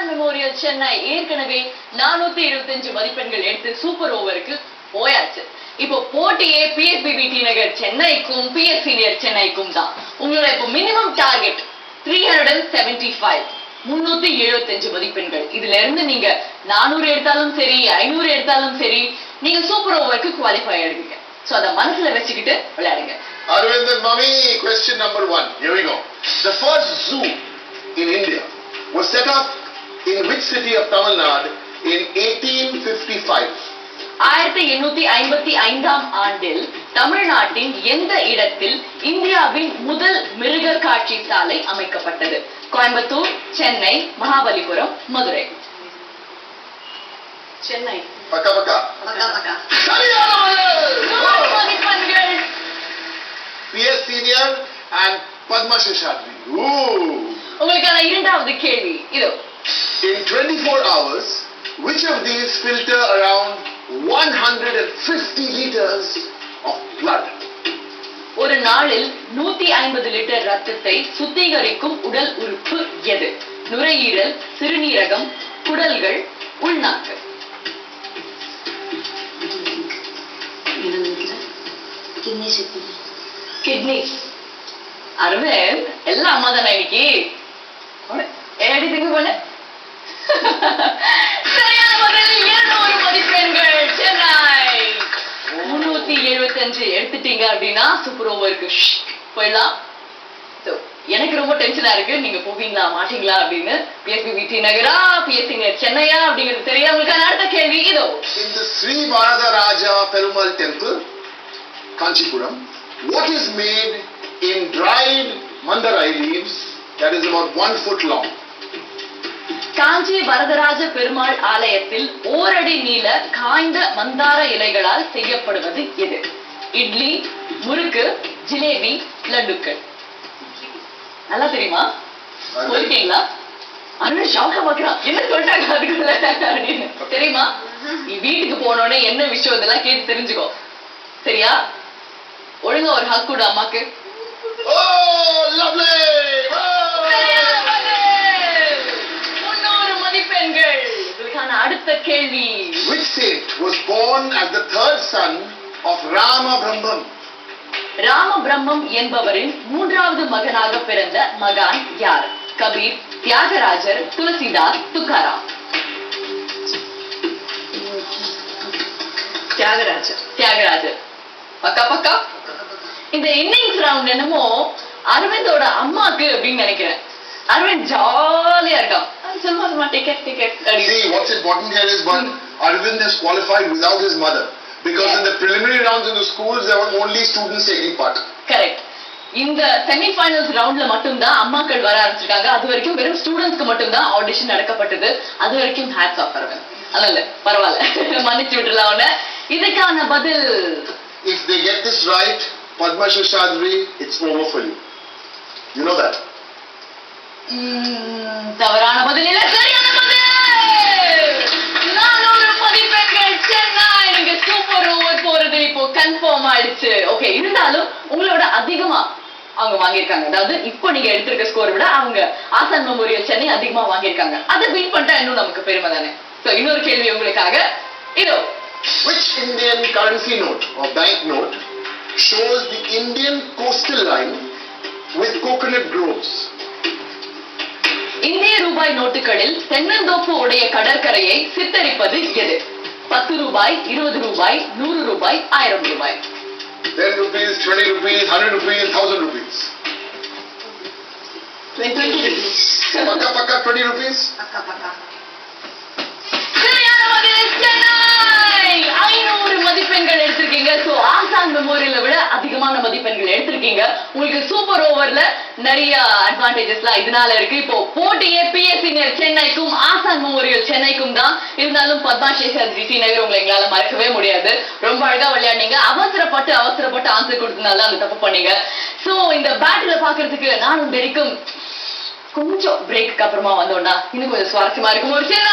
ஆசான் மெமோரியல் சென்னை ஏற்கனவே 425 மதிப்பெண்கள் எடுத்து சூப்பர் ஓவருக்கு போயாச்சு. இப்போ போட்டியே PSBB டி நகர் சென்னைக்கும் PS சீனியர் சென்னைக்கும் தான். உங்களோட இப்போ மினிமம் டார்கெட் 375 375 மதிப்பெண்கள். இதுல இருந்து நீங்க 400 எடுத்தாலும் சரி 500 எடுத்தாலும் சரி நீங்க சூப்பர் ஓவருக்கு குவாலிஃபை ஆயிடுவீங்க. சோ அத மனசுல வச்சுக்கிட்டு விளையாடுங்க. Arvind and Mami, question number 1. Here we go. The first zoo in India was set up in which city of Tamil Nadu in 1855? 1855ஆம் ஆண்டில் தமிழ்நாட்டின் எந்த இடத்தில் இந்தியாவின் முதல் மிருக காட்சி சாலை அமைக்கப்பட்டது? கோயம்புத்தூர், சென்னை, மகாபலிபுரம், மதுரை. சென்னை. பக்கா பக்கா. பக்கா பக்கா. சரியான மதிப்பெண்கள். PS Senior and Padma Sheshadri. உங்களுக்கான இரண்டாவது கேள்வி இதோ. In 24 hours, which of these filter around 150 liters of blood? ஒரு நாளில் 150 லிட்டர் ரத்தத்தை சுத்திகரிக்கும் உடல் உறுப்பு எது? நுரையீரல், சிறுநீரகம், குடல்கள், உள்நாக்கு. கிட்னி. அரவிந்த் எல்லாம் அம்மா தானே இன்னைக்கு? ஏடி திங்க் பண்ண. சரியான பதில் 200 மதிப்பெண்கள். சென்னை 375 எடுத்துட்டீங்க அப்படின்னா சூப்பர் ஓவருக்கு போயிடலாம். எனக்கு ரொம்ப டென்ஷனா இருக்கு, நீங்க போவீங்களா மாட்டீங்களா அப்படின்னு. PSBB டி நகரா PS சீனியர் சென்னையா அப்படிங்கிறது தெரியாது. உங்களுக்கான அடுத்த கேள்வி இதோ. In the Sri Varadaraja Perumal temple, Kanchipuram, what is made in dried mandarai leaves that is about 1 foot long? காஞ்சி வரதராஜ பெருமாள் ஆலயத்தில் ஓரடி நீள காய்ந்த மந்தார இலைகளால் செய்யப்படுவது எது? இட்லி, முறுக்கு, ஜிலேபி, லட்டுக்கள். நல்லா தெரியுமா? போயிருக்கீங்களா? அருண் ஷாக்கா பாக்குறான். என்ன சொல்றாங்க அதுக்குள்ள அப்படின்னு தெரியுமா? நீ வீட்டுக்கு போனோடனே என்ன விஷயம் இதெல்லாம் கேட்டு தெரிஞ்சுக்கோ. சரியா? ஒழுங்கா ஒரு ஹக் கொடு அம்மாக்கு. Oh, lovely! 300 மதிப்பெண்கள். இதுக்கான அடுத்த கேள்வி. Which saint was born as the third son of Rama Brahman? Rama பிரம்மம் என்பவரின் மூன்றாவது மகனாக பிறந்த மகான் யார்? கபீர், தியாகராஜர், துளசிதாஸ், துக்காராம். தியாகராஜர். பக்கா பக்கா. இந்த இன்னிங்ஸ் ரவுண்ட் என்னமோ அரவிந்தோட அம்மாக்கு அப்படின்னு நினைக்கிறேன். அரவிந்த் ஜாலியா இருக்கான். சொல்லுமா ticket. See, what's important here is one, Arvind has qualified without his mother. Because in the preliminary rounds in the schools, there were only students taking part. Correct. இந்த செமிஃபைனல்ஸ் ரவுண்ட்ல மட்டும் தான் அம்மாக்கள் வர ஆரம்பிச்சிருக்காங்க. அது வரைக்கும் வெறும் ஸ்டூடெண்ட்ஸ்க்கு மட்டும் தான் ஆடிஷன் நடக்கப்பட்டது. அது வரைக்கும் ஹேட்ஸ் ஆஃப் அரவிந்த். அல்ல பரவாயில்ல, மன்னிச்சு விட்டுலாம் அவனை. இதுக்கான பதில், if they get this right, Padma Sheshadri, it's over for you. You know that? தவறான பதில் இல்ல, சரியான பதில். 400 மதிப்பெண்கள். சென்னை நீங்க சூப்பர் ஓவர் போறது இப்போ கன்ஃபார்ம் ஆயிடுச்சு. ஓகே, இருந்தாலும் உங்களோட அதிகமா அவங்க வாங்கியிருக்காங்க. அதாவது இப்போ நீங்க எடுத்திருக்க ஸ்கோர் விட அவங்க ஆசான் மெமோரியல் சென்னை அதிகமா வாங்கியிருக்காங்க. அதை பீட் பண்ணிட்டா இன்னும் நமக்கு பெருமை தானே. சோ இன்னொரு கேள்வி உங்களுக்காக இதோ. Which Indian currency note or bank note shows the Indian coastal line with coconut groves? இந்திய ரூபாய் நோட்டுகளில் தென்னந்தோப்பு உடைய கடற்கரையை சித்தரிப்பது எது? 10 ரூபாய், 20 ரூபாய், 100 ரூபாய், 1000 ரூபாய். 10 rupees, 20 rupees, 100 rupees, 1000 rupees. 20 rupees. Pakka 20 rupees? Pakka. சரியான பதில். சென்னை 500 மதிப்பெண்கள் எடுத்திருக்கீங்க. சோ ஆசான் மெமோரியலை விட அதிகமான மதிப்பெண்கள் எடுத்திருக்கீங்க. உங்களுக்கு சூப்பர் ஓவர்ல நிறைய அட்வான்டேஜஸ்லாம் இதனால இருக்கு. இப்போ போட்டியே PS சீனியர் சென்னைக்கும் ஆசான் மெமோரியல் சென்னைக்கும் தான். இருந்தாலும் பத்மா சேஷாத்ரி டி நகர் உங்களை எங்களால மறக்கவே முடியாது. ரொம்ப அழகா விளையாடுனீங்க. அவசரப்பட்டு ஆன்சர் கொடுத்தனால அந்த தப்பு பண்ணீங்க. சோ இந்த பேட்டில பாக்குறதுக்கு நானும் டெரிக்கும் கொஞ்சம் பிரேக்கு அப்புறமா வந்தோம்னா இன்னும் கொஞ்சம் சுவாரஸ்யமா இருக்கும். ஒரு சின்ன